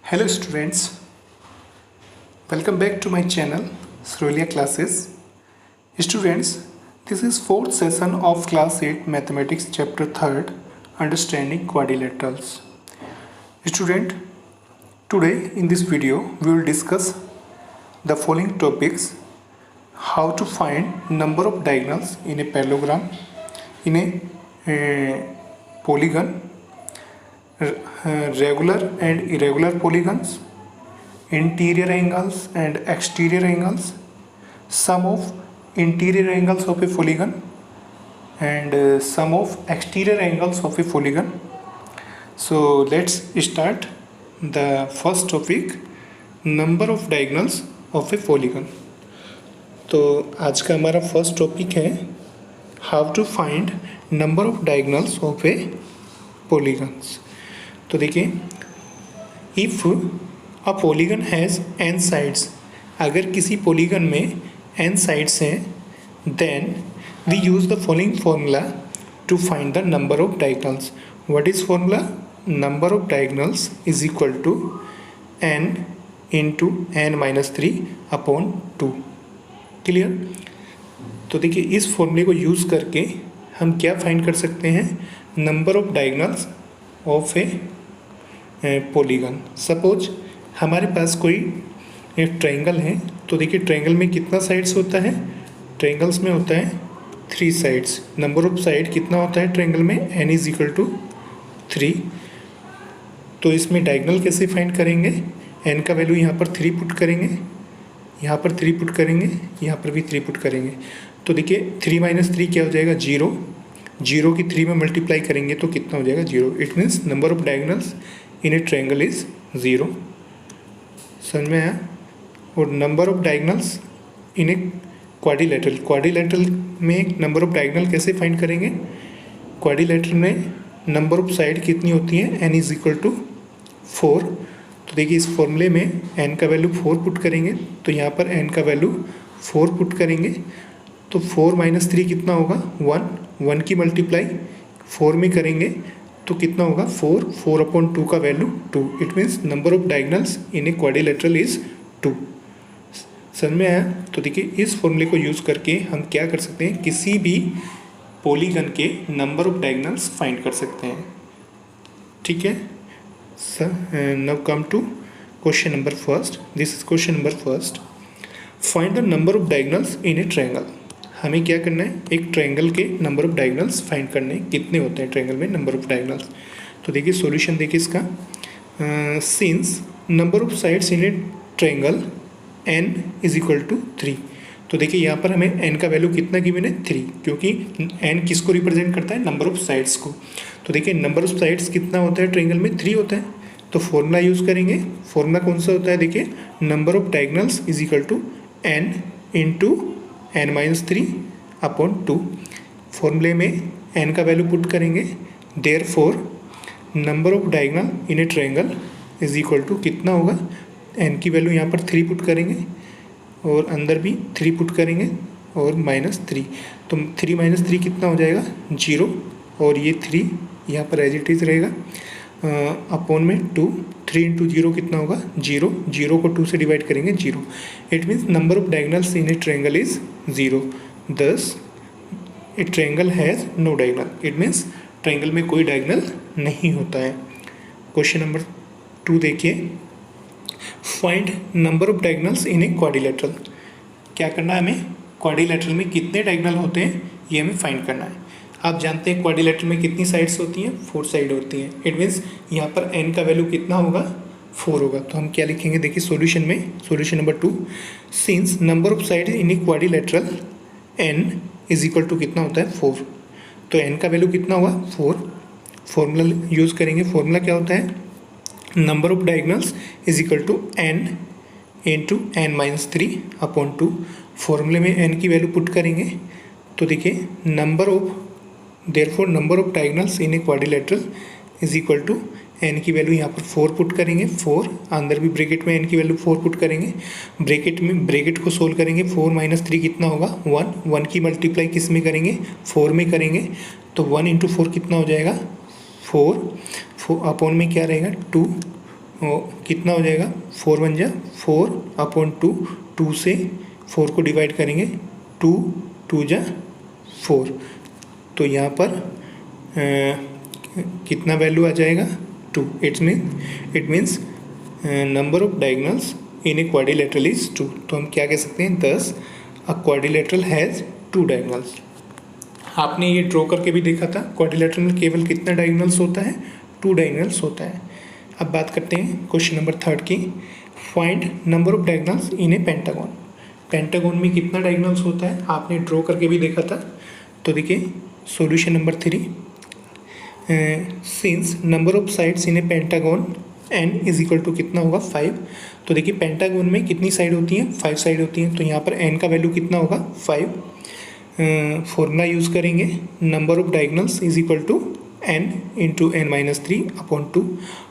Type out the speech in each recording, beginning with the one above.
Hello students, welcome back to my channel Srulia Classes. Students, this is fourth session of class 8 mathematics chapter 3rd understanding quadrilaterals. Student, today in this video we will discuss the following topics: how to find number of diagonals in a parallelogram, in a polygon, regular and irregular polygons, interior angles and exterior angles, sum of interior angles of a polygon and sum of exterior angles of a polygon. So let's start the first topic, number of diagonals of a polygon. तो आज का हमारा first topic है how to find number of diagonals of a polygons. तो देखिए, if a polygon has n sides, अगर किसी polygon में n साइड्स हैं, then we use the following formula to find the number of diagonals. What is formula? Number of diagonals is equal to n into n-3/2. Clear? तो देखिए, इस फॉर्मूले को use करके हम क्या फाइंड कर सकते हैं? Number of diagonals of a polygon. Suppose हमारे पास कोई एक ट्रायंगल है, तो देखिए ट्रायंगल में कितना साइड्स होता है? ट्रायंगल्स में होता है 3 साइड्स. नंबर ऑफ साइड कितना होता है ट्रायंगल में? n is equal to 3. तो इसमें डायगोनल कैसे फाइंड करेंगे? n का वैल्यू यहाँ पर 3 पुट करेंगे, यहाँ पर 3 पुट करेंगे, यहाँ पर भी 3 पुट करेंगे. तो देखिए 3 - 3 क्या हो जाएगा? 0. 0 की 3 में मल्टीप्लाई करेंगे तो कितना हो जाएगा? 0. It means number of diagonals in a triangle is 0. समझ में आया? और number of diagonals in a quadrilateral, quadrilateral में नंबर ऑफ डायगोनल कैसे फाइंड करेंगे? क्वाड्रिलेटरल में नंबर ऑफ साइड कितनी होती है? n is equal to 4. तो देखिए, इस फॉर्मूले में n का वैल्यू 4 पुट करेंगे, तो यहाँ पर n का वैल्यू 4 पुट करेंगे, तो 4 - 3 कितना होगा? 1. 1 की मल्टीप्लाई 4 में करेंगे तो कितना होगा? 4. 4/2 का value 2. It means number of diagonals in a quadrilateral is 2. समझ में आया? तो देखिए, इस फॉर्मूले को यूज़ करके हम क्या कर सकते हैं? किसी भी पॉलीगन के नंबर ऑफ डायगोनल्स फाइंड कर सकते हैं. ठीक है. Now come to question number first. This is question number first. Find the number of diagonals in a triangle. हमें क्या करना है? एक ट्रायंगल के नंबर ऑफ डायगोनल्स फाइंड करने हैं. कितने होते हैं ट्रायंगल में नंबर ऑफ डायगोनल्स? तो देखिए सॉल्यूशन देखिए इसका. Since number of sides in a triangle n is equal to 3. तो देखिए यहाँ पर हमें n का वैल्यू कितना गिवन है? 3, क्योंकि n किसको रिप्रेजेंट करता है? नंबर ऑफ साइड्स को. तो देखिए नंबर ऑफ साइड्स कितना होता है ट्रायंगल में? 3 होता है. तो फॉर्मूला यूज़ करेंगे. फॉर्मूला कौन सा होता है? देखिए, number of diagonals is equal to n into n-3/2. फॉर्मूले में n का वैल्यू पुट करेंगे. Therefore number of diagonal in a triangle is equal to कितना होगा? n की वैल्यू यहाँ पर 3 पुट करेंगे और अंदर भी 3 पुट करेंगे और -3. तो 3 - 3 कितना हो जाएगा? 0. और ये 3 यहाँ पर एज इट इज़ रहेगा. अपॉन में 2. 3 × 0 कितना होगा? 0. 0 को 2 से डिवाइड करेंगे, 0. It means number of diagonals in a triangle is 0. Thus a triangle has no diagonal. It means triangle में कोई डायगोनल नहीं होता है. क्वेश्चन नंबर 2 देखिए. Find number of diagonals in a quadrilateral. क्या करना है हमें? क्वाड्रिलेटरल में कितने डायगोनल होते हैं ये हमें फाइंड करना है. आप जानते हैं क्वाड्रिलेटरल में कितनी साइड्स होती हैं? 4 साइड होती हैं. इट मीन्स यहाँ पर n का वैल्यू कितना होगा? 4 होगा. तो हम क्या लिखेंगे? देखिए सॉल्यूशन में, solution number 2. Since number of side in a quadrilateral n is equal to कितना होता है? 4. तो n का वैल्यू कितना होगा? 4. फॉर्मूला यूज़ करेंगे. फॉर्मूला क्या होता है? Number of diagonals is equal to n into n-3/2. फॉर्मूले में n की वैल्यू पुट करेंगे तो देखिए number of, therefore number of diagonals in a quadrilateral is equal to n की वैल्यू यहाँ पर 4 पुट करेंगे. 4 अंदर भी ब्रैकेट में n की वैल्यू 4 पुट करेंगे. ब्रैकेट को सोल्व करेंगे. 4 - 3 कितना होगा? 1. 1 की मल्टीप्लाई किस में करेंगे? 4 में करेंगे. तो 1 × 4 कितना हो जाएगा? 4. अपॉन में क्या रहेगा? 2. कितना हो जाएगा, 4 वन जा 4/2, 2 से 4 को डिवाइड करेंगे, 2 2 जा 4, तो यहाँ पर कितना वैल्यू आ जाएगा, 2। It means number of diagonals in a quadrilateral is 2। तो हम क्या कह सकते हैं, दस अ क्वाड्रिलेटरल हैज़ 2 डायगोनल्स। आपने ये ड्रॉ करके भी देखा था, क्वाड्रिलेटरल में केवल कितना डायगोनल्स होता है, 2 डायगोनल्स होता है। अब बात करते हैं क्वेश्चन नंबर 3 की, find number of diagonals in a pentagon. Pentagon में कितना डायगोनल्स होता है, आपने ड्रॉ करके भी देखा था। तो देखिए solution number 3, since number of sides in a pentagon n is equal to कितना होगा, 5। तो देखिए पेंटागन में कितनी साइड होती हैं, 5 साइड होती हैं, तो यहाँ पर n का वैल्यू कितना होगा, 5। फॉर्मूला यूज़ करेंगे, number of diagonals is equal to n into n-3/2।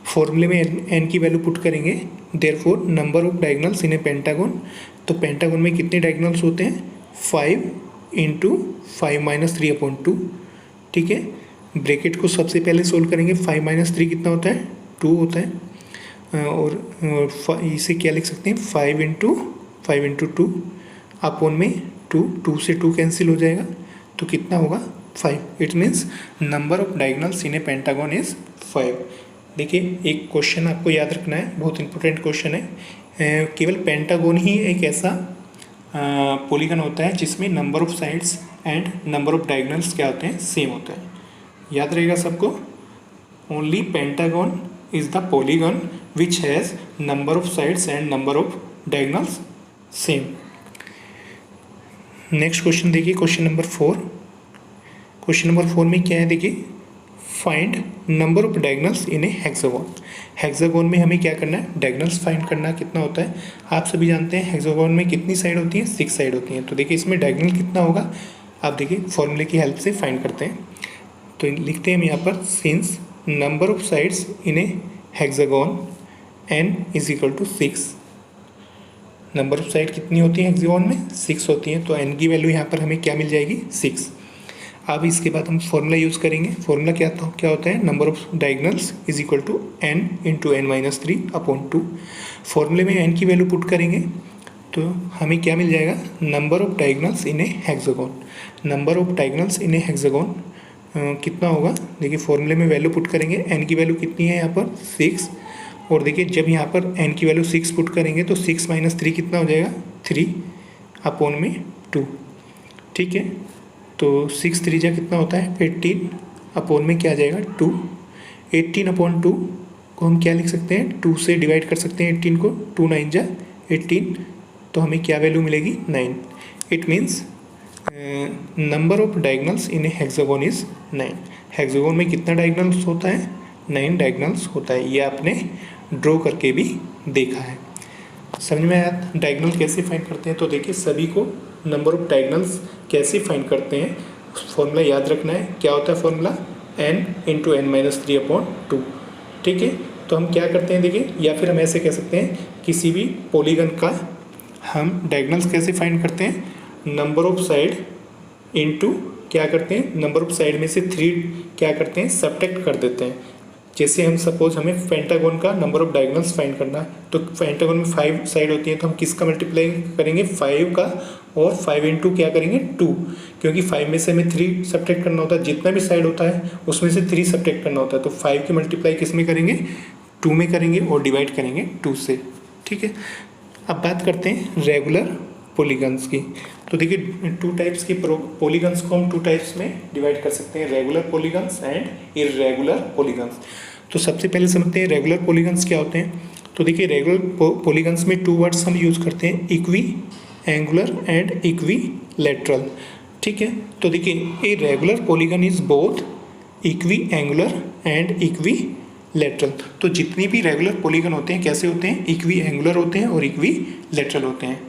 फॉर्मूले में n की वैल्यू पुट करेंगे, therefore number of diagonals in a pentagon. तो पेंटागन में कितने डायगोनल्स होते हैं, 5 इंटू 5-3/2। ठीक है, ब्रैकेट को सबसे पहले सोल्व करेंगे, 5-3 कितना होता है, 2 होता है, और इसे क्या लिख सकते हैं, 5 इंटू 2 अपॉन में 2 से 2 कैंसिल हो जाएगा, तो कितना होगा, 5। It means number of diagonals in a pentagon is 5। देखिए एक क्वेश्चन आपको याद रखना है, बहुत इंपॉर्टेंट क्वेश्चन है। केवल पेंटागन ही एक ऐसा पॉलीगन होता है जिसमें number of sides and number of diagonals क्या होते हैं, सेम होता है। याद रहेगा सबको, only pentagon is the polygon which has number of sides and number of diagonals same. Next question देखिए, क्वेश्चन नंबर 4। क्वेश्चन नंबर 4 में क्या है, देखिए find number of diagonals in a hexagon. Hexagon में हमें क्या करना है, डायगोनल्स फाइंड करना, कितना होता है। आप सभी जानते हैं हेक्सागोन में कितनी साइड होती है, 6 साइड होती हैं। तो देखिए इसमें डायगोनल कितना होगा, आप देखिए फॉर्मूले की हेल्प से फाइंड करते हैं। तो लिखते हैं हम यहाँ पर, since number of sides in a hexagon n is equal to 6। Number of side कितनी होती है हेक्सागोन में, 6 होती हैं, तो n की वैल्यू यहाँ पर हमें क्या मिल जाएगी, 6। अब इसके बाद हम फॉर्मूला यूज़ करेंगे। फॉर्मूला क्या होता है, number of diagonals is equal to n into n-3/2। फॉर्मूले में n की वैल्यू पुट करेंगे तो हमें क्या मिल जाएगा, number of diagonals in a hexagon. Number of diagonals in a hexagon कितना होगा, देखिए फॉर्मूले में वैल्यू पुट करेंगे, n की वैल्यू कितनी है यहाँ पर, 6। और देखिए जब यहाँ पर n की वैल्यू 6 पुट करेंगे तो 6 - 3 कितना हो जाएगा, 3/2। ठीक है, तो 6 3 जा कितना होता है, 18 अपॉन में क्या आ जाएगा, 2। 18/2 को हम क्या लिख सकते हैं, 2 से डिवाइड कर सकते हैं 18 को, 2 9 जा 18, तो हमें क्या वैल्यू मिलेगी, 9। It means number of diagonals in a hexagon is 9। Hexagon में कितना डायगोनल्स होता है, 9 डायगोनल्स होता है। ये आपने ड्रॉ करके भी देखा है। समझ में आया डायगोनल कैसे फाइंड करते हैं। तो देखिए सभी को नंबर ऑफ डायगोनल्स कैसे फाइंड करते हैं, फॉर्मूला याद रखना है। क्या होता है फॉर्मूला, n इंटू n-3/2। ठीक है, तो हम क्या करते हैं देखिए, या फिर हम ऐसे कह सकते हैं, किसी भी पॉलीगन का हम डायगोनल्स कैसे फाइंड करते हैं, नंबर ऑफ साइड इंटू क्या करते हैं, नंबर ऑफ साइड में से 3 क्या करते हैं, सब्ट्रैक्ट कर देते हैं। जैसे हम सपोज हमें पेंटागन का नंबर ऑफ डायगोनल्स फाइंड करना है, तो पेंटागन में 5 साइड होती हैं, तो हम किसका मल्टीप्लाई करेंगे, 5 का, और 5 इंटू क्या करेंगे, 2, क्योंकि 5 में से हमें 3 सब्ट्रैक्ट करना होता है। जितना भी साइड होता है उसमें से 3 सब्ट्रैक्ट करना होता है, तो 5 की मल्टीप्लाई किस में करेंगे, 2 में करेंगे, और डिवाइड करेंगे 2 से। ठीक है, अब बात करते हैं रेगुलर पॉलीगन्स की। तो देखिए 2 टाइप्स की पॉलीगन्स को हम 2 टाइप्स में डिवाइड कर सकते हैं, regular polygons and irregular polygons. तो सबसे पहले समझते हैं रेगुलर पॉलीगन्स क्या होते हैं। तो देखिए रेगुलर पॉलीगन्स में 2 वर्ड्स हम यूज़ करते हैं, इक्वी एंगुलर एंड इक्विलैटरल। ठीक है, तो देखिए a regular polygon is both equi angular and equilateral. तो जितनी भी रेगुलर पॉलीगन होते हैं कैसे होते हैं, इक्वी एंगुलर होते हैं और इक्विलैटरल होते हैं।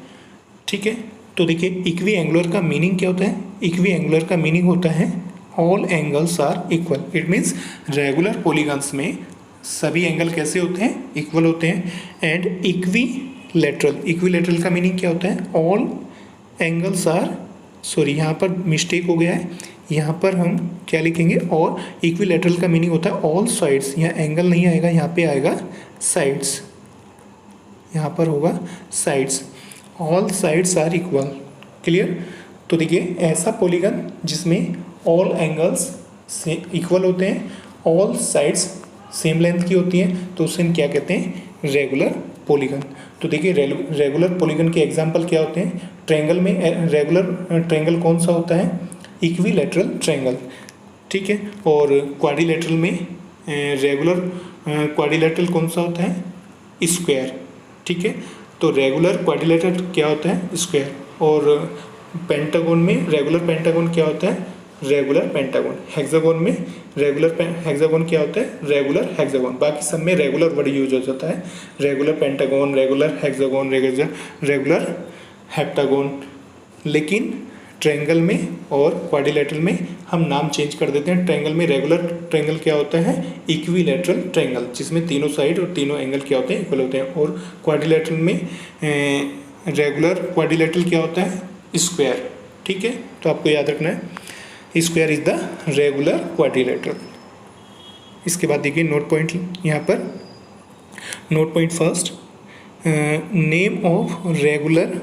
ठीक है, तो देखिए इक्वी एंगुलर का मीनिंग क्या होता है, इक्वी एंगुलर का मीनिंग होता है all angles are equal. It means regular polygons में सभी एंगल कैसे होते हैं, इक्वल होते हैं। एंड इक्विलैटरल का मीनिंग क्या होता है, ऑल एंगल्स आर सॉरी यहाँ पर मिस्टेक हो गया है, यहाँ पर हम क्या लिखेंगे, और इक्विलैटरल का मीनिंग होता है ऑल साइड्स। यहाँ एंगल नहीं आएगा, यहाँ पे आएगा साइड्स, यहाँ पर होगा sides. All sides are equal. Clear. तो देखिए ऐसा पॉलीगन जिसमें ऑल एंगल्स से इक्वल होते हैं, ऑल साइड्स सेम लेंथ की होती हैं, तो उसे हम क्या कहते हैं, रेगुलर पॉलीगन। तो देखिए रेगुलर पॉलीगन के एग्जांपल क्या होते हैं। ट्रायंगल में रेगुलर ट्रायंगल कौन सा होता है, इक्विलैटरल ट्रायंगल, ठीक है। और क्वाड्रिलैटरल में रेगुलर क्वाड्रिलैटरल कौन सा होता है, स्क्वायर, ठीक है। तो रेगुलर क्वाड्रिलैटरल क्या होता है, स्क्वायर। और पेंटागन में रेगुलर पेंटागन क्या होता है, रेगुलर पेंटागन। हेक्सागन में रेगुलर हेक्सागन क्या होता है, रेगुलर हेक्सागन। बाकी सब में रेगुलर वर्ड यूज हो जाता है, regular pentagon, regular hexagon, regular heptagon. लेकिन ट्रायंगल में और क्वाड्रिलैटरल में हम नाम चेंज कर देते हैं। ट्रायंगल में रेगुलर ट्रायंगल क्या होता है, इक्विलैटरल ट्रायंगल, जिसमें तीनों साइड और तीनों एंगल क्या होते हैं, इक्वल होते हैं। और क्वाड्रिलैटरल में रेगुलर क्वाड्रिलैटरल क्या होता है, स्क्वायर, ठीक है। तो आपको याद रखना है, square is the regular quadrilateral. इसके बाद देखिए नोट पॉइंट, यहाँ पर note point first, name of regular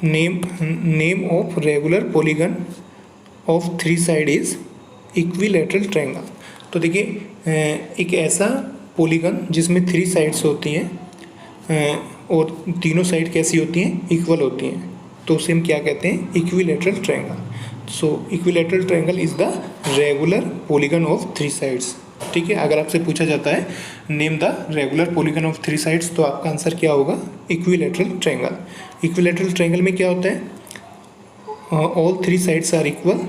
name of regular polygon of 3 side is equilateral triangle. तो देखिए एक ऐसा पॉलीगन जिसमें 3 साइड्स होती हैं और तीनों साइड कैसी होती हैं, इक्वल होती हैं, तो उसे हम क्या कहते हैं, equilateral triangle. So equilateral triangle is the regular polygon of 3 sides, ठीक है। अगर आपसे पूछा जाता है name the regular polygon of 3 sides, तो आपका आंसर क्या होगा, इक्विलैटरल ट्रायंगल। इक्विलैटरल ट्रायंगल में क्या होता है, all 3 sides are equal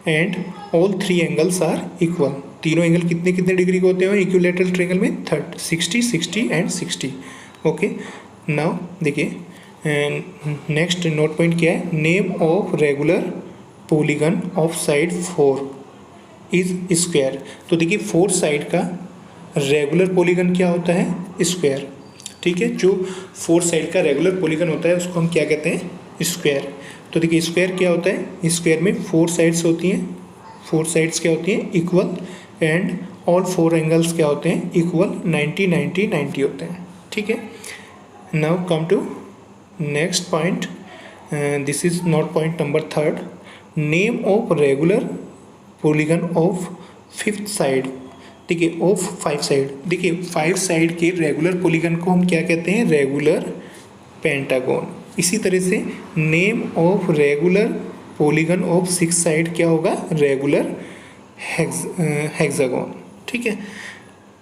and all 3 angles are equal. तीनों एंगल कितने कितने डिग्री के होते हैं इक्विलैटरल ट्रायंगल में, 60, 60 एंड 60। ओके, नाउ देखिए नेक्स्ट नोट पॉइंट क्या है, name of regular polygon of side 4 is square. तो देखिए 4 साइड का रेगुलर पॉलीगन क्या होता है, स्क्वायर, ठीक है। जो 4 साइड का रेगुलर पॉलीगन होता है उसको हम क्या कहते हैं, स्क्वायर। तो देखिए स्क्वायर क्या होता है, स्क्वायर में 4 साइड्स होती हैं, 4 साइड्स क्या होती हैं, इक्वल, एंड ऑल 4 एंगल्स क्या होते हैं, इक्वल, 90, 90, 90 होते हैं, ठीक है। Now come to next point, this is note point number 3, name of regular polygon of 5th side. देखिए ऑफ 5 साइड, देखिए 5 साइड के रेगुलर पॉलीगन को हम क्या कहते हैं, रेगुलर पेंटागन। इसी तरह से name of regular polygon of 6 side क्या होगा, रेगुलर हेक्सागन, ठीक है।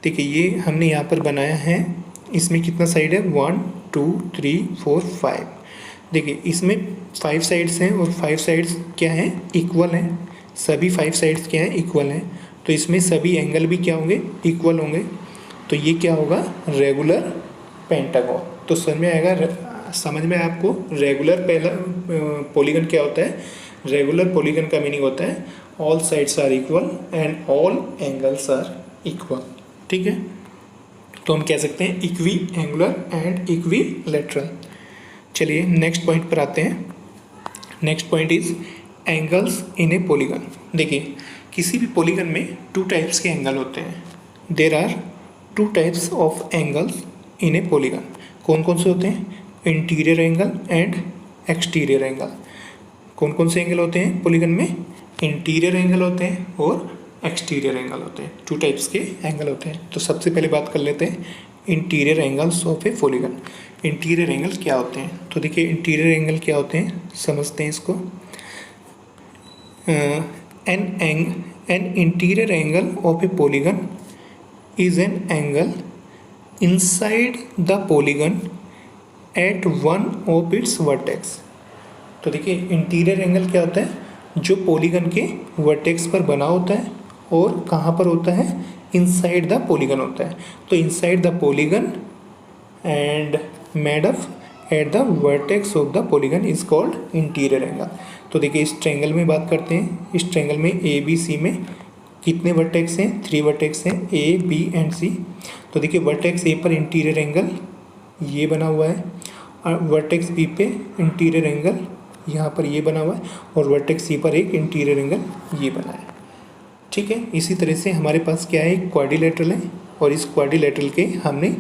देखिए ये हमने यहाँ पर बनाया है, इसमें कितना साइड है, 1 2 3 4 5। देखिए इसमें 5 साइड्स हैं और 5 साइड्स क्या हैं, इक्वल हैं, सभी 5 साइड्स क्या हैं, इक्वल हैं। तो इसमें सभी एंगल भी क्या होंगे, इक्वल होंगे। तो ये क्या होगा, रेगुलर पेंटागन। तो समझ में आपको रेगुलर पहला पॉलीगन क्या होता है, रेगुलर पॉलीगन का मीनिंग होता है all sides are equal and all angles are equal, ठीक है। तो हम कह सकते हैं इक्वी एंगुलर एंड इक्विलैटरल। चलिए नेक्स्ट पॉइंट पर आते हैं। Next point is angles in a polygon. देखिए किसी भी पॉलीगन में 2 टाइप्स के एंगल होते हैं। There are 2 types of angles in a polygon. कौन कौन से होते हैं, interior angle and exterior angle. कौन कौन से एंगल होते हैं पॉलीगन में, इंटीरियर एंगल होते हैं और एक्सटीरियर एंगल होते हैं। 2 टाइप्स के एंगल होते हैं। तो सबसे पहले बात कर लेते हैं interior angles of a polygon. Interior angle क्या होते हैं, तो देखिए इंटीरियर एंगल क्या होते हैं, समझते हैं इसको। An interior angle of a polygon is an angle inside the polygon at one of its vertex. तो देखिए इंटीरियर एंगल क्या होता है, जो पॉलीगन के वर्टेक्स पर बना होता है और कहाँ पर होता है, इनसाइड द पॉलीगन होता है। तो inside the polygon and made up at the vertex of the polygon is called interior angle. तो देखिए इस ट्रायंगल में बात करते हैं। इस ट्रायंगल में ए बी सी में कितने वर्टेक्स हैं, 3 वर्टेक्स हैं, ए बी एंड सी। तो देखिए वर्टेक्स ए पर इंटीरियर एंगल ये बना हुआ है वर्टेक्स बी पे इंटीरियर एंगल यहाँ पर ये बना हुआ है और वर्टेक्स सी पर एक इंटीरियर एंगल ये बना है। ठीक है, इसी तरह से हमारे पास क्या है, एक क्वाड्रिलेटरल है और इस क्वाड्रिलेटरल के हमने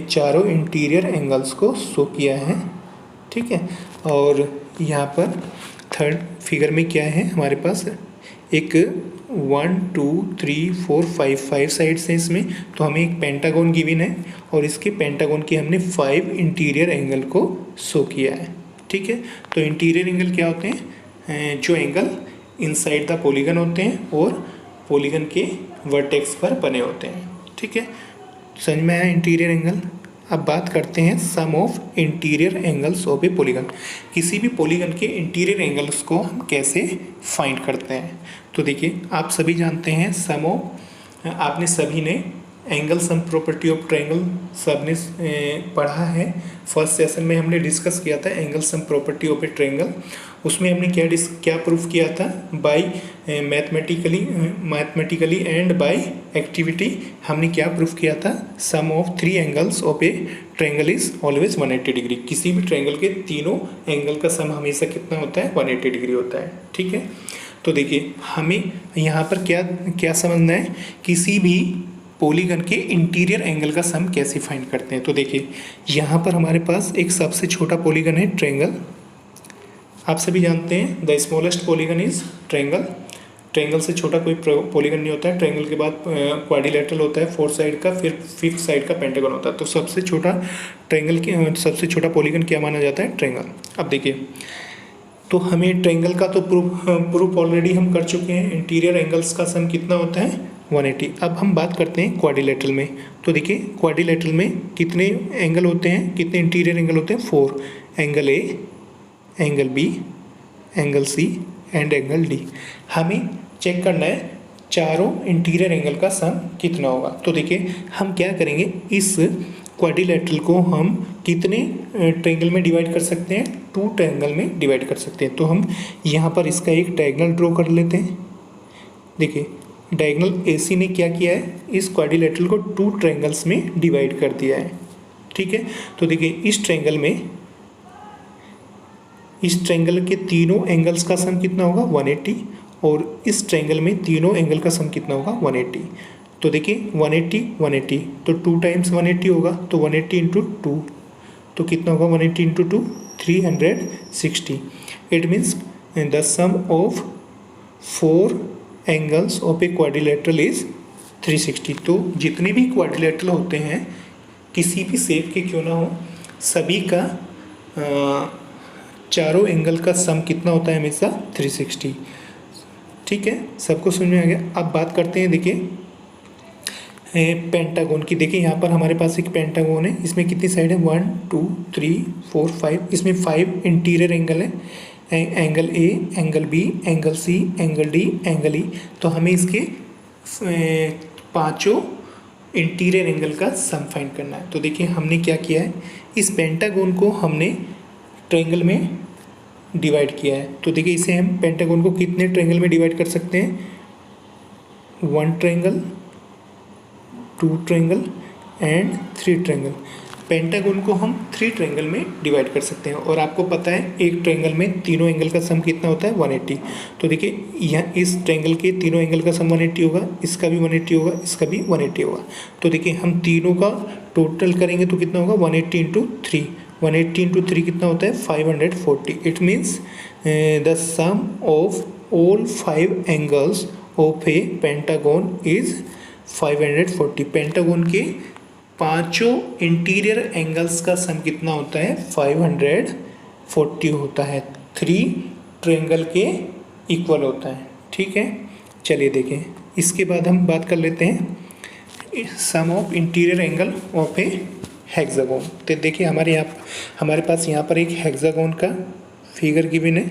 चारों इंटीरियर एंगल्स को शो किया है। ठीक है, और यहाँ पर थर्ड फिगर में क्या है, हमारे पास एक 1 2 3 4 5 साइड्स हैं इसमें, तो हमें एक पेंटागन गिवन है और इसके पेंटागन के हमने 5 इंटीरियर एंगल को शो किया है। ठीक है, तो इंटीरियर एंगल क्या होते हैं, जो एंगल इनसाइड द पॉलीगन होते हैं और पॉलीगन के वर्टेक्स पर बने होते हैं। ठीक है, समझ में आया इंटीरियर एंगल। अब बात करते हैं sum of interior angles of a polygon. किसी भी पॉलीगन के इंटीरियर एंगल्स को हम कैसे फाइंड करते हैं, तो देखिए आप सभी जानते हैं सम ऑफ, आपने सभी ने angle sum property of triangle सबने पढ़ा है। फर्स्ट सेशन में हमने डिस्कस किया था angle sum property of a triangle. उसमें हमने क्या प्रूफ किया था, by mathematically and by activity हमने क्या प्रूफ किया था, sum of 3 angles of a triangle is always 180 degree. किसी भी ट्रायंगल के तीनों एंगल का सम हमेशा कितना होता है, 180 डिग्री होता है। ठीक है, तो देखिए हमें यहाँ पर क्या समझना है, किसी भी पॉलीगन के इंटीरियर एंगल का सम कैसे फाइंड करते हैं। तो देखिए यहाँ पर हमारे पास एक सबसे छोटा पॉलीगन है ट्रायंगल। आप सभी जानते हैं the smallest polygon is triangle. Triangle से छोटा कोई पॉलीगन नहीं होता है। ट्रायंगल के बाद क्वाड्रिलेटरल होता है 4 साइड का, फिर 5th साइड का पेंटागन होता है। तो सबसे छोटा पॉलीगन क्या माना जाता है, ट्रायंगल। अब देखिए, तो हमें ट्रायंगल का तो प्रूफ ऑलरेडी हम कर चुके हैं। इंटीरियर एंगल्स का सम कितना होता है, 180। अब हम बात करते हैं क्वाड्रिलेटरल में। तो देखिए क्वाड्रिलेटरल में कितने एंगल होते हैं, कितने इंटीरियर एंगल होते हैं, 4। Angle A, angle B, angle C and angle D. हमें चेक करना है चारों इंटीरियर एंगल का सम कितना होगा। तो देखिए हम क्या करेंगे, इस क्वाड्रिलेटरल को हम कितने ट्रायंगल में डिवाइड कर सकते हैं, 2 ट्रायंगल में डिवाइड कर सकते हैं। तो हम यहाँ पर इसका एक डायगोनल ड्रॉ कर लेते हैं। देखिए डायगोनल AC ने क्या किया है, इस क्वाड्रिलेटरल को 2 ट्रायंगल्स में डिवाइड कर दिया है। ठीक है, तो देखिए इस ट्रायंगल के तीनों एंगल्स का सम कितना होगा, 180, और इस ट्रायंगल में तीनों एंगल का सम कितना होगा, 180। तो देखिए 180 तो 2 टाइम्स 180 होगा, तो 180 इंटू 2 तो कितना होगा, 180 into 2 360। It means the sum of 4 angles of a quadrilateral is 360। तो जितने भी क्वाड्रिलेटरल होते हैं किसी भी शेप के क्यों ना हो, सभी का चारों एंगल का सम कितना होता है, हमेशा 360। ठीक है, सबको समझ में आ गया। अब बात करते हैं देखिए पेंटागन की। देखिए यहाँ पर हमारे पास एक पेंटागन है, इसमें कितनी साइड है, 1 2 3 4 5। इसमें 5 इंटीरियर एंगल है, angle A, angle B, angle C, angle D, angle E. तो हमें इसके 5 इंटीरियर एंगल का सम फाइंड करना है। तो देखिए हमने क्या किया है, इस पेंटागन को हमने ट्रायंगल में डिवाइड किया है। तो देखिए इसे हम पेंटागन को कितने ट्रायंगल में डिवाइड कर सकते हैं, 1 triangle, 2 triangle and 3 triangle. Pentagon को हम 3 ट्रायंगल में डिवाइड कर सकते हैं। और आपको पता है एक ट्रायंगल में तीनों एंगल का सम कितना होता है, 180। तो देखिए यहाँ इस ट्रायंगल के तीनों एंगल का सम 180 होगा, इसका भी 180 होगा, इसका भी 180 होगा। तो देखिए हम तीनों का टोटल करेंगे तो कितना होगा, 180 इंटू 3। 180 इंटू 3 कितना होता है, 540। It means the sum of all 5 angles of a pentagon is 540। Pentagon के 5 इंटीरियर एंगल्स का सम कितना होता है, 540 होता है। 3 ट्रायंगल के इक्वल होता है। ठीक है, चलिए देखें। इसके बाद हम बात कर लेते हैं sum of interior angle of a hexagon. तो देखिए हमारे पास यहाँ पर एक हेक्सागोन का फिगर गिवन है।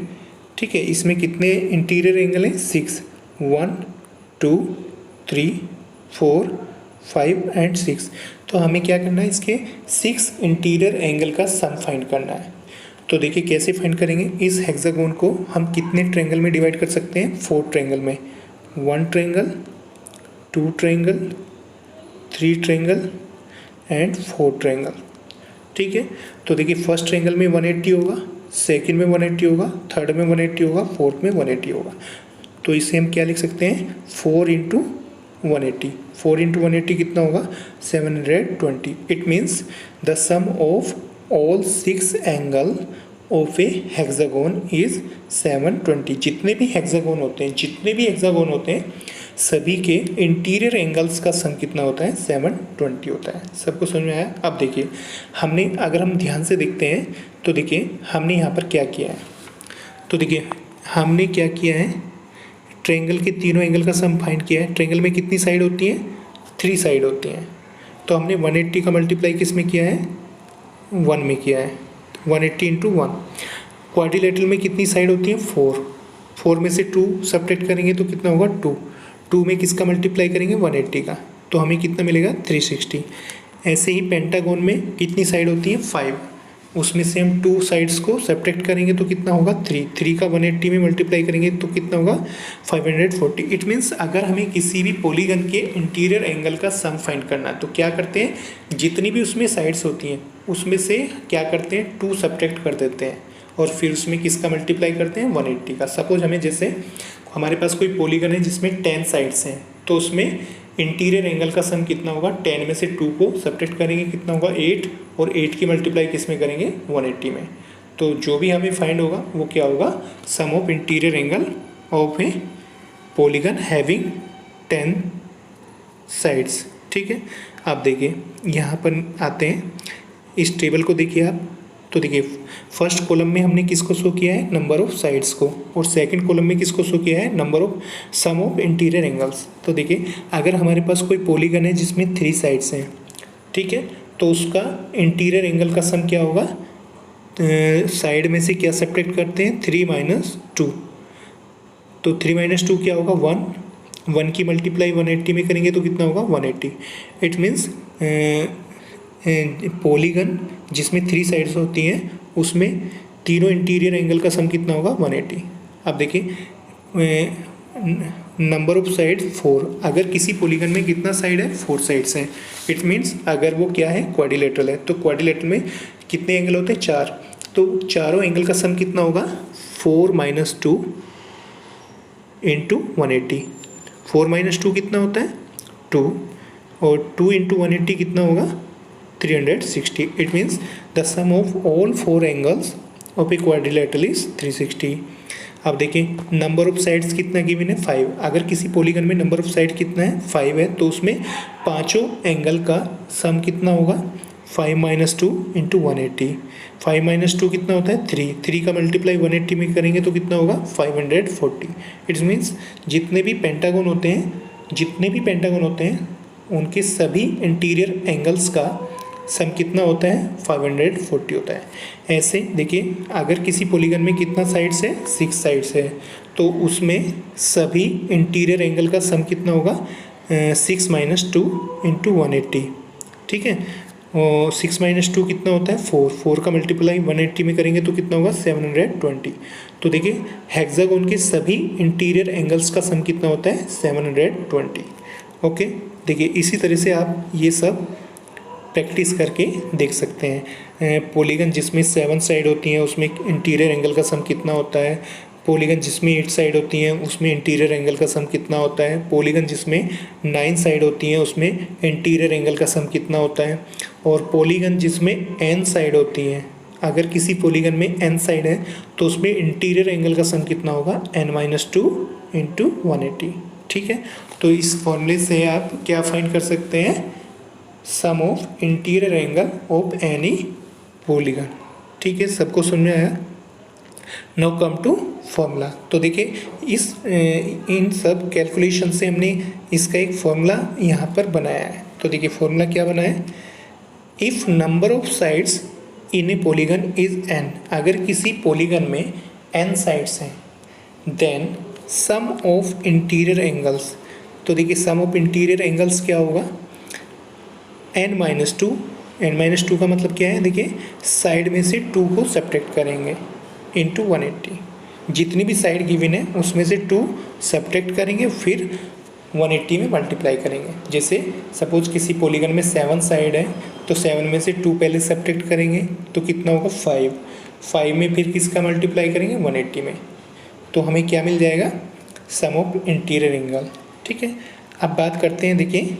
ठीक है, इसमें कितने इंटीरियर एंगल हैं, 6, 1 2 3 4 5 एंड 6। तो हमें क्या करना है, इसके 6 इंटीरियर एंगल का सम फाइंड करना है। तो देखिए कैसे फाइंड करेंगे, इस हेक्सागोन को हम कितने ट्रायंगल में डिवाइड कर सकते हैं, 4 ट्रायंगल में। 1 triangle, 2 triangle, 3 triangle and 4 triangle. ठीक है। तो देखिए फर्स्ट ट्रायंगल में 180 होगा, सेकंड में 180 होगा, थर्ड में 180 होगा, फोर्थ में 180 होगा। तो इसे हम क्या लिख सकते हैं, 4 इंटू 180। 4 इंटू 180 कितना होगा, 720। It means the sum of all 6 angle of a hexagon is 720। जितने भी हेक्सागोन होते हैं सभी के इंटीरियर एंगल्स का सम कितना होता है, 720 होता है। सबको समझ में आया। अब देखिए अगर हम ध्यान से देखते हैं तो देखिए हमने यहाँ पर क्या किया है। तो देखिए हमने क्या किया है, ट्रायंगल के तीनों एंगल का सम फाइंड किया है। ट्रायंगल में कितनी साइड होती है, 3 साइड होती हैं। तो हमने 180 का मल्टीप्लाई किस में किया है, 1 में किया है, 180 इंटू 1। क्वाड्रिलेटरल में कितनी साइड होती है, 4 में से 2 सब्ट्रैक्ट करेंगे तो कितना होगा, 2 में किसका मल्टीप्लाई करेंगे, 180 का, तो हमें कितना मिलेगा, 360। ऐसे ही पेंटागोन में कितनी साइड होती है, 5, उसमें से हम 2 साइड्स को सब्ट्रैक्ट करेंगे तो कितना होगा, 3 का 180 में मल्टीप्लाई करेंगे तो कितना होगा, 540। इट मीन्स अगर हमें किसी भी पॉलीगन के इंटीरियर एंगल का सम फाइंड करना है तो क्या करते हैं, जितनी भी उसमें साइड्स होती हैं उसमें से क्या करते हैं, 2 सब्ट्रैक्ट कर देते हैं और फिर उसमें किसका मल्टीप्लाई करते हैं, 180 का। सपोज हमें जैसे हमारे पास कोई पॉलीगन है जिसमें 10 साइड्स हैं, तो उसमें इंटीरियर एंगल का सम कितना होगा, 10 में से 2 को सब्ट्रैक्ट करेंगे कितना होगा, 8, और 8 की मल्टीप्लाई किस में करेंगे, 180 में। तो जो भी हमें फाइंड होगा वो क्या होगा, sum of interior angle of a polygon having 10 sides. ठीक है। आप देखिए यहाँ पर आते हैं, इस टेबल को देखिए आप। तो देखिए फर्स्ट कॉलम में हमने किसको शो किया है, नंबर ऑफ साइड्स को, और सेकंड कॉलम में किसको शो किया है, number of sum of interior angles. तो देखिए अगर हमारे पास कोई पॉलीगन है जिसमें 3 साइड्स हैं, ठीक है, तो उसका इंटीरियर एंगल का सम क्या होगा, साइड में से क्या सब्ट्रैक्ट करते हैं, 3 माइनस 2। तो 3 माइनस 2 क्या होगा, 1 की मल्टीप्लाई 180 में करेंगे तो कितना होगा, 180। इट मीन्स पॉलीगन जिसमें 3 साइड्स होती हैं उसमें तीनों इंटीरियर एंगल का सम कितना होगा, 180। अब देखिए नंबर ऑफ साइड 4, अगर किसी पॉलीगन में कितना साइड है, 4 साइड्स हैं। इट मीन्स अगर वो क्या है, क्वाड्रिलेटरल है, तो क्वाड्रिलेटरल में कितने एंगल होते हैं, 4। तो चारों एंगल का सम कितना होगा, 4 माइनस 2 इंटू 180। 4 माइनस 2 कितना होता है, 2, और 2 इंटू 180 कितना होगा, 360। It means the sum of all 4 angles of a quadrilateral is 360। अब देखिए नंबर ऑफ साइड्स कितना गिवन है, 5। अगर किसी पॉलीगन में नंबर ऑफ साइड कितना है, 5 है, तो उसमें पांचों एंगल का सम कितना होगा, 5 माइनस 2 इंटू 180। 5 माइनस 2 कितना होता है, 3 का मल्टीप्लाई 180 में करेंगे तो कितना होगा, 540। इट्स मीन्स जितने भी पेंटागन होते हैं उनके सभी इंटीरियर एंगल्स का सम कितना होता है, 540 होता है। ऐसे देखिए अगर किसी पॉलीगन में कितना साइड्स है, 6 साइड्स है, तो उसमें सभी इंटीरियर एंगल का सम कितना होगा, 6 माइनस 2 इंटू 180। ठीक है, और 6 माइनस 2 कितना होता है, 4 का मल्टीप्लाई 180 में करेंगे तो कितना होगा, 720। तो देखिए हेक्सागोन के सभी इंटीरियर एंगल्स का सम कितना होता है, 720। ओके, देखिए इसी तरह से आप ये सब प्रैक्टिस करके देख सकते हैं। पॉलीगन जिसमें 7 साइड होती हैं उसमें इंटीरियर एंगल का सम कितना होता है, पॉलीगन जिसमें 8 साइड होती हैं उसमें इंटीरियर एंगल का सम कितना होता है, पॉलीगन जिसमें 9 साइड होती हैं उसमें इंटीरियर एंगल का सम कितना होता है, और पॉलीगन जिसमें n साइड होती हैं, अगर किसी पॉलीगन में n साइड है तो उसमें इंटीरियर एंगल का सम कितना होगा, n-2 इंटू 180। ठीक है, तो इस फॉर्मूले से आप क्या फाइंड कर सकते हैं, sum of interior angle of any polygon. ठीक है, सबको समझ में आया। Now come to formula. तो देखिए इन सब कैलकुलेशन से हमने इसका एक फॉर्मूला यहाँ पर बनाया है। तो देखिए फॉर्मूला क्या बना है, if number of sides in a polygon is n, अगर किसी पॉलीगन में n साइड्स हैं, then sum of interior angles. तो देखिए सम ऑफ इंटीरियर एंगल्स क्या होगा, n-2। n-2 का मतलब क्या है, देखिए साइड में से 2 को सब्ट्रैक्ट करेंगे इंटू 180। जितनी भी साइड गिवन है उसमें से 2 सब्ट्रैक्ट करेंगे, फिर 180 में मल्टीप्लाई करेंगे। जैसे सपोज किसी पॉलीगन में 7 साइड है तो 7 में से 2 पहले सब्ट्रैक्ट करेंगे तो कितना होगा 5। 5 में फिर किसका मल्टीप्लाई करेंगे 180 में, तो हमें क्या मिल जाएगा सम ऑफ इंटीरियर एंगल। ठीक है, अब बात करते हैं देखिए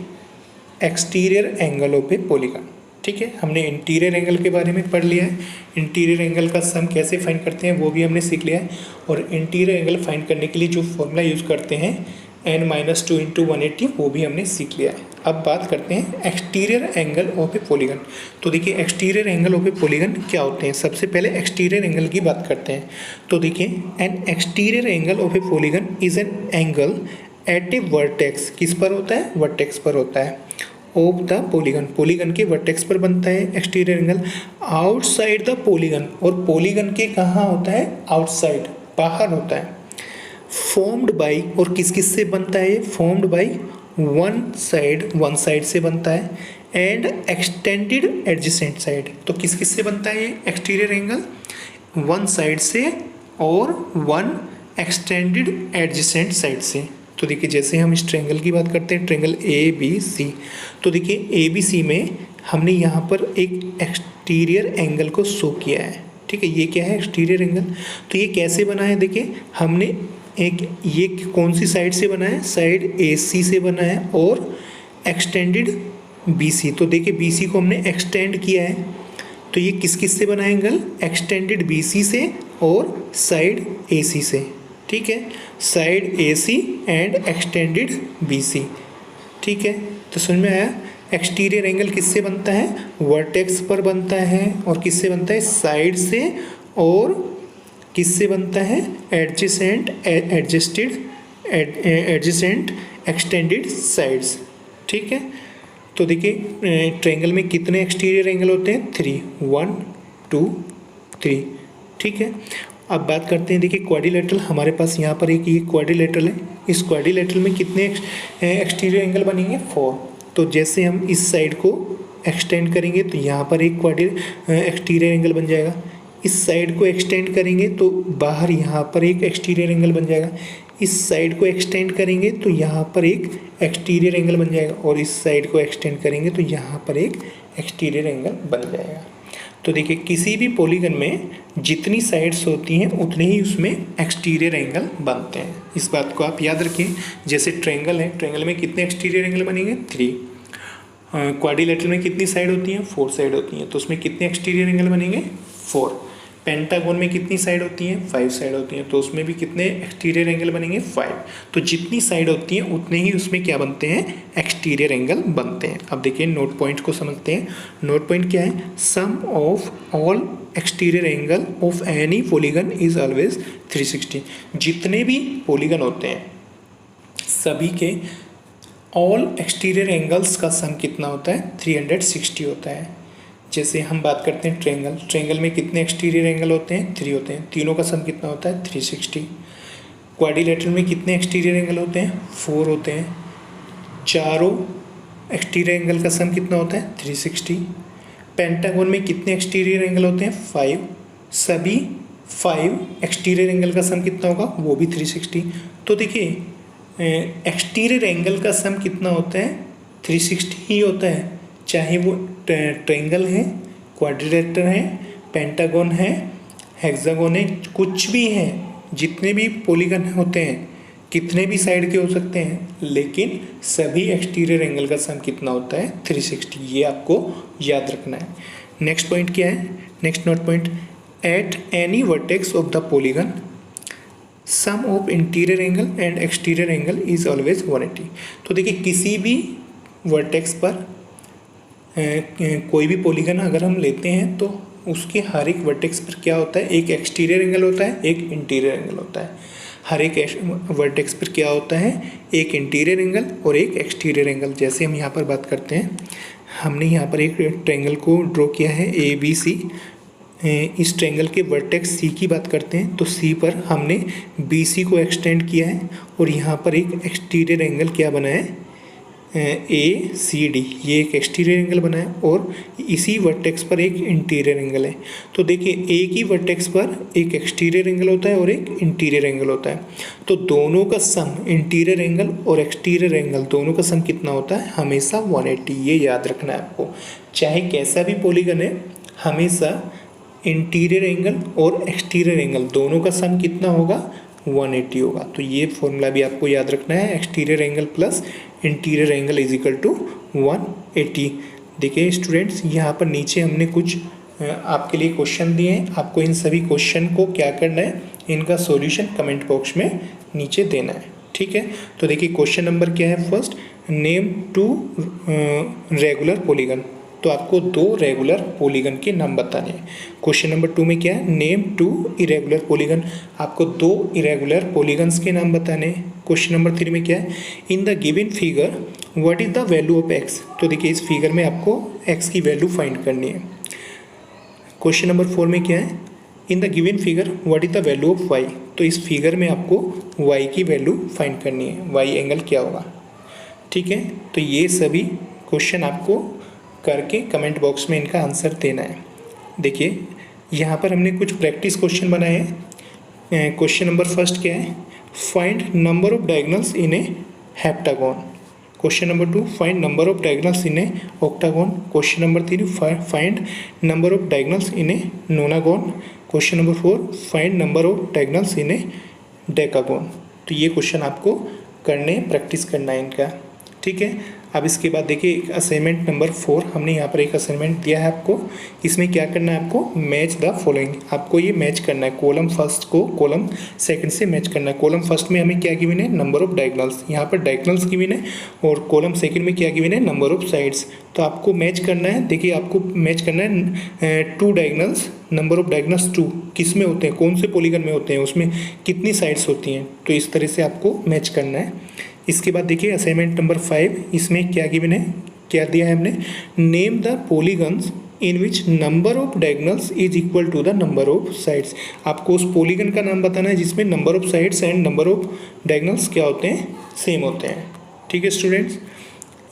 exterior angle of a polygon. ठीक है, हमने इंटीरियर एंगल के बारे में पढ़ लिया है, इंटीरियर एंगल का सम कैसे फाइंड करते हैं वो भी हमने सीख लिया है, और इंटीरियर एंगल फाइंड करने के लिए जो फॉर्मूला यूज़ करते हैं n-2 इंटू 180 वो भी हमने सीख लिया है। अब बात करते हैं exterior angle of a polygon. तो देखिए exterior angle of a polygon क्या होते हैं। सबसे पहले एक्सटीरियर एंगल की बात करते हैं। तो देखिए an exterior angle of a polygon is an angle at a vertex, किस पर होता है वर्टेक्स पर होता है, ऑफ द पॉलीगन, पॉलीगन के वर्टेक्स पर बनता है exterior angle, outside the polygon, और पॉलीगन के कहाँ होता है आउटसाइड, बाहर होता है, फॉर्म्ड बाई, और किस किस से बनता है, फॉर्म्ड बाई वन साइड से बनता है, एंड एक्सटेंडेड एडजेसेंट साइड। तो किस किस से बनता है एक्सटीरियर एंगल, वन साइड से और वन एक्सटेंडेड एडजेसेंट साइड से। तो देखिए जैसे हम इस ट्रायंगल की बात करते हैं, ट्रायंगल ABC, तो देखिए ABC में हमने यहाँ पर एक एक्सटीरियर एंगल को शो किया है। ठीक है, ये क्या है एक्सटीरियर एंगल। तो ये कैसे बना है, देखिए हमने एक, ये कौन सी साइड से बना है, साइड AC से बना है, और एक्सटेंडेड BC। तो देखिए BC को हमने एक्सटेंड किया है, तो ये किस किस से बना है एंगल, एक्सटेंडेड BC से और साइड AC से। ठीक है, side AC and extended BC। ठीक है, तो समझ में आया एक्सटीरियर एंगल किससे बनता है, वर्टेक्स पर बनता है, और किससे बनता है साइड से, और किससे बनता है एडजेसेंट एक्सटेंडेड साइड्स। ठीक है, तो देखिए ट्रायंगल में कितने एक्सटीरियर एंगल होते हैं, 3, 1 2 3। ठीक है, अब बात करते हैं देखिए क्वाड्रिलेटरल, हमारे पास यहाँ पर एक ये क्वाड्रिलेटरल है, इस क्वाड्रिलेटरल में कितने एक्सटीरियर एंगल बनेंगे 4। तो जैसे हम इस साइड को एक्सटेंड करेंगे तो यहाँ पर एक एक्सटीरियर एंगल बन जाएगा, इस साइड को एक्सटेंड करेंगे तो बाहर यहाँ पर एक एक्सटीरियर एंगल बन जाएगा, इस साइड को एक्सटेंड करेंगे तो यहाँ पर एक एक्सटीरियर एंगल बन जाएगा, और इस साइड को एक्सटेंड करेंगे तो यहाँ पर एक एक्सटीरियर एंगल बन जाएगा। तो देखिए किसी भी पॉलीगन में जितनी साइड्स होती हैं उतने ही उसमें एक्सटीरियर एंगल बनते हैं, इस बात को आप याद रखिए। जैसे ट्रायंगल है, ट्रायंगल में कितने एक्सटीरियर एंगल बनेंगे 3, क्वाड्रिलेटरल में कितनी साइड होती हैं 4 साइड होती हैं, तो उसमें कितने एक्सटीरियर एंगल बनेंगे 4। पेंटागन में कितनी साइड होती हैं 5 साइड होती हैं, तो उसमें भी कितने एक्सटीरियर एंगल बनेंगे 5। तो जितनी साइड होती हैं उतने ही उसमें क्या बनते हैं एक्सटीरियर एंगल बनते हैं। अब देखिए नोट पॉइंट को समझते हैं। नोट पॉइंट क्या है, sum of all exterior angle of any polygon is always 360। जितने भी पॉलीगन होते हैं सभी के ऑल एक्सटीरियर एंगल्स का सम कितना होता है 360 होता है। जैसे हम बात करते हैं ट्रायंगल, ट्रायंगल में कितने एक्सटीरियर एंगल होते हैं 3 होते हैं, तीनों का सम कितना होता है 360। क्वाड्रिलेटरल में कितने एक्सटीरियर एंगल होते हैं 4 होते हैं, चारों एक्सटीरियर एंगल का सम कितना होता है 360। पेंटागन में कितने एक्सटीरियर एंगल होते हैं 5, सभी 5 एक्सटीरियर एंगल का सम कितना होगा वो भी 360। तो देखिए एक्सटीरियर एंगल का सम कितना होता है 360 ही होता है, चाहे वो ट्रायंगल है, क्वाड्रिलेटरल है, पेंटागन है, हेक्सागन है, कुछ भी है, जितने भी पॉलीगन होते हैं कितने भी साइड के हो सकते हैं, लेकिन सभी एक्सटीरियर एंगल का सम कितना होता है 360। ये आपको याद रखना है। नेक्स्ट पॉइंट क्या है, next note point, at any vertex of the polygon sum of interior angle and exterior angle is always 180। तो देखिए किसी भी वर्टेक्स पर कोई भी पॉलीगन अगर हम लेते हैं तो उसके हर एक वर्टेक्स पर क्या होता है, एक एक्सटीरियर एंगल होता है, एक इंटीरियर एंगल होता है। हर एक वर्टेक्स पर क्या होता है, एक इंटीरियर एंगल और एक एक्सटीरियर एंगल। जैसे हम यहाँ पर बात करते हैं, हमने यहाँ पर एक ट्रायंगल को ड्रॉ किया है ABC। इस ट्रायंगल के वर्टेक्स C की बात करते हैं तो C पर हमने BC को एक्सटेंड किया है, और यहाँ पर एक एक्सटीरियर एंगल क्या बना है ACD, ये एक एक्सटीरियर एंगल बना है, और इसी वर्टेक्स पर एक इंटीरियर एंगल है। तो देखिए एक ही वर्टेक्स पर एक एक्सटीरियर एंगल होता है और एक इंटीरियर एंगल होता है, तो दोनों का सम इंटीरियर एंगल और एक्सटीरियर एंगल दोनों का सम कितना होता है हमेशा 180। ये याद रखना है आपको। चाहे कैसा भी पॉलीगन है, हमेशा इंटीरियर एंगल और एक्सटीरियर एंगल दोनों का सम कितना होगा, 180 होगा। तो ये फॉर्मूला भी आपको याद रखना है, exterior angle plus interior angle is equal to 180। देखिए स्टूडेंट्स, यहाँ पर नीचे हमने कुछ आपके लिए क्वेश्चन दिए हैं, आपको इन सभी क्वेश्चन को क्या करना है, इनका सॉल्यूशन कमेंट बॉक्स में नीचे देना है, ठीक है। तो देखिए क्वेश्चन नंबर क्या है, फर्स्ट नेम 2 रेगुलर पॉलीगन। तो आपको 2 रेगुलर पॉलीगन के नाम बताने हैं। क्वेश्चन नंबर 2 में क्या है, नेम 2 इरेगुलर पॉलीगन, आपको 2 इरेगुलर पॉलीगन्स के नाम बताने हैं। क्वेश्चन नंबर 3 में क्या है, in the given figure what is the value of x. तो देखिए इस फिगर में आपको एक्स की वैल्यू फाइंड करनी है। क्वेश्चन नंबर 4 में क्या है, in the given figure what is the value of Y. तो इस फिगर में आपको वाई की वैल्यू फाइंड करनी है, वाई एंगल क्या होगा, ठीक है। तो ये सभी क्वेश्चन आपको करके कमेंट बॉक्स में इनका आंसर देना है। देखिए यहाँ पर हमने कुछ प्रैक्टिस क्वेश्चन बनाए हैं। क्वेश्चन नंबर फर्स्ट क्या है, find number of diagonals in a heptagon. Question number 2, find number of diagonals in a octagon. Question number 3, find number of diagonals in a nonagon. Question number 4, find number of diagonals in a decagon. तो ये question आपको करने, practice करना है इनका, ठीक है। अब इसके बाद देखिए असाइनमेंट नंबर 4, हमने यहाँ पर एक असाइनमेंट दिया है आपको। इसमें क्या करना है आपको, मैच द फॉलोइंग। आपको ये मैच करना है, कॉलम फर्स्ट को कॉलम सेकंड से मैच करना है। कॉलम फर्स्ट में हमें क्या गिवन है, नंबर ऑफ डायगोनल्स, यहाँ पर डायगोनल्स गिवन है, और कॉलम सेकंड में क्या गिवन है, नंबर ऑफ साइड्स। तो आपको मैच करना है। देखिए आपको मैच करना है 2 डायगोनल्स, नंबर ऑफ डायगोनल्स 2 किस में होते हैं, कौन से पॉलीगन में होते हैं, उसमें कितनी साइड्स होती हैं। तो इस तरह से आपको मैच करना है। इसके बाद देखिए असाइनमेंट नंबर 5, इसमें क्या गिवन है, क्या दिया है हमने, name the polygons in which number of diagonals is equal to the number of sides. आपको उस पॉलीगन का नाम बताना है जिसमें number of sides and number of diagonals क्या होते हैं, सेम होते हैं, ठीक है स्टूडेंट्स।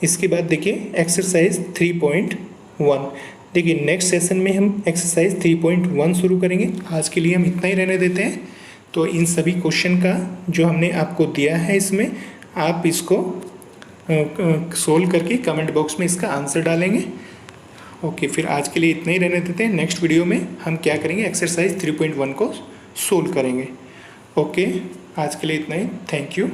इसके बाद देखिए एक्सरसाइज 3.1। देखिए नेक्स्ट सेशन में हम एक्सरसाइज 3.1 शुरू करेंगे। आज के लिए हम इतना ही रहने देते हैं। तो इन सभी क्वेश्चन का जो हमने आपको दिया है, इसमें आप इसको सोल्व करके कमेंट बॉक्स में इसका आंसर डालेंगे। ओके, फिर आज के लिए इतना ही रहने देते हैं। नेक्स्ट वीडियो में हम क्या करेंगे, एक्सरसाइज 3.1 को सोल्व करेंगे। ओके, आज के लिए इतना ही। Thank you.